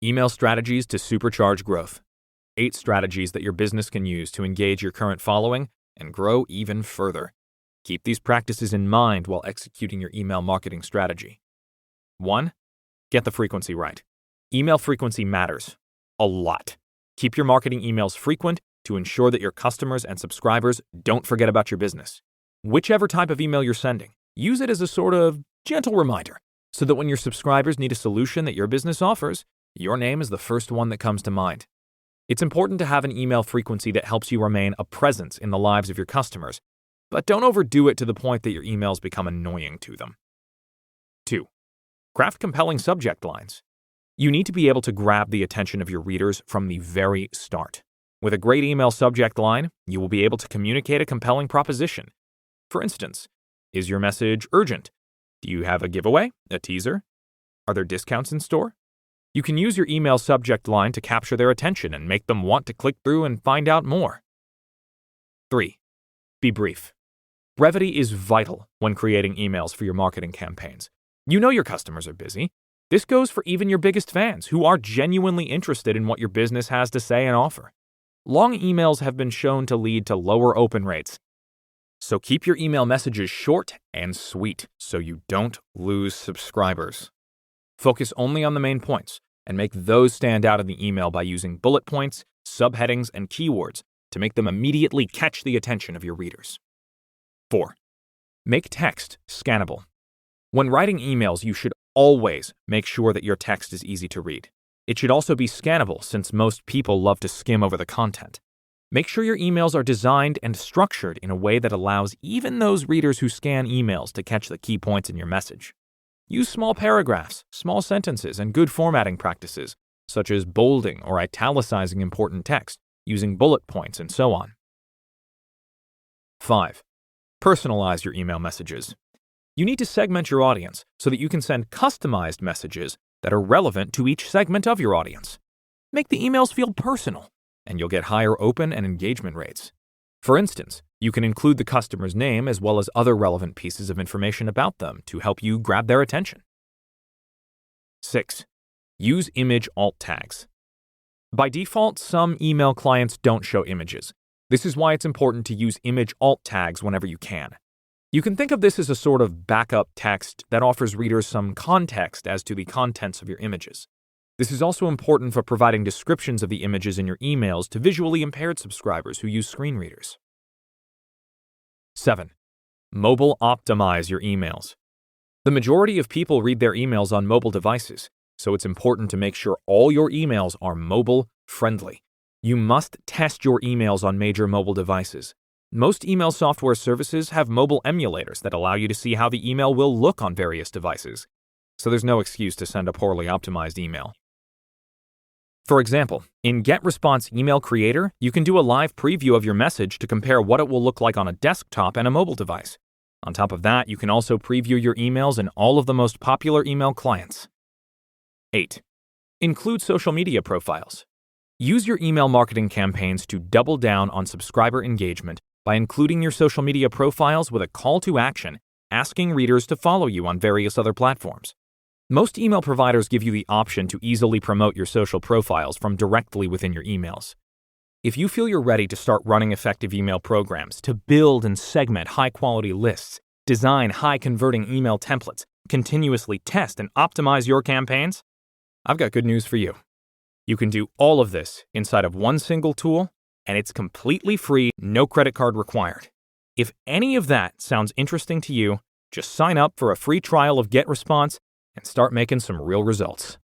Email strategies to supercharge growth. 8 strategies that your business can use to engage your current following and grow even further. Keep these practices in mind while executing your email marketing strategy. 1. Get the frequency right. Email frequency matters a lot. Keep your marketing emails frequent to ensure that your customers and subscribers don't forget about your business. Whichever type of email you're sending, use it as a sort of gentle reminder so that when your subscribers need a solution that your business offers, your name is the first one that comes to mind. It's important to have an email frequency that helps you remain a presence in the lives of your customers, but don't overdo it to the point that your emails become annoying to them. 2. Craft compelling subject lines. You need to be able to grab the attention of your readers from the very start. With a great email subject line, you will be able to communicate a compelling proposition. For instance, is your message urgent? Do you have a giveaway, a teaser? Are there discounts in store? You can use your email subject line to capture their attention and make them want to click through and find out more. 3. Be brief. Brevity is vital when creating emails for your marketing campaigns. You know your customers are busy. This goes for even your biggest fans who are genuinely interested in what your business has to say and offer. Long emails have been shown to lead to lower open rates. So keep your email messages short and sweet so you don't lose subscribers. Focus only on the main points and make those stand out in the email by using bullet points, subheadings, and keywords to make them immediately catch the attention of your readers. 4. Make text scannable. When writing emails, you should always make sure that your text is easy to read. It should also be scannable since most people love to skim over the content. Make sure your emails are designed and structured in a way that allows even those readers who scan emails to catch the key points in your message. Use small paragraphs, small sentences, and good formatting practices, such as bolding or italicizing important text, using bullet points, and so on. 5. Personalize your email messages. You need to segment your audience so that you can send customized messages that are relevant to each segment of your audience. Make the emails feel personal, and you'll get higher open and engagement rates. For instance, you can include the customer's name as well as other relevant pieces of information about them to help you grab their attention. 6. Use image alt tags. By default, some email clients don't show images. This is why it's important to use image alt tags whenever you can. You can think of this as a sort of backup text that offers readers some context as to the contents of your images. This is also important for providing descriptions of the images in your emails to visually impaired subscribers who use screen readers. 7. Mobile optimize your emails. The majority of people read their emails on mobile devices, so it's important to make sure all your emails are mobile friendly. You must test your emails on major mobile devices. Most email software services have mobile emulators that allow you to see how the email will look on various devices, so there's no excuse to send a poorly optimized email. For example, in GetResponse Email Creator, you can do a live preview of your message to compare what it will look like on a desktop and a mobile device. On top of that, you can also preview your emails in all of the most popular email clients. 8. Include social media profiles. Use your email marketing campaigns to double down on subscriber engagement by including your social media profiles with a call to action, asking readers to follow you on various other platforms. Most email providers give you the option to easily promote your social profiles from directly within your emails. If you feel you're ready to start running effective email programs to build and segment high-quality lists, design high-converting email templates, continuously test and optimize your campaigns, I've got good news for you. You can do all of this inside of one single tool, and it's completely free, no credit card required. If any of that sounds interesting to you, just sign up for a free trial of GetResponse and start making some real results.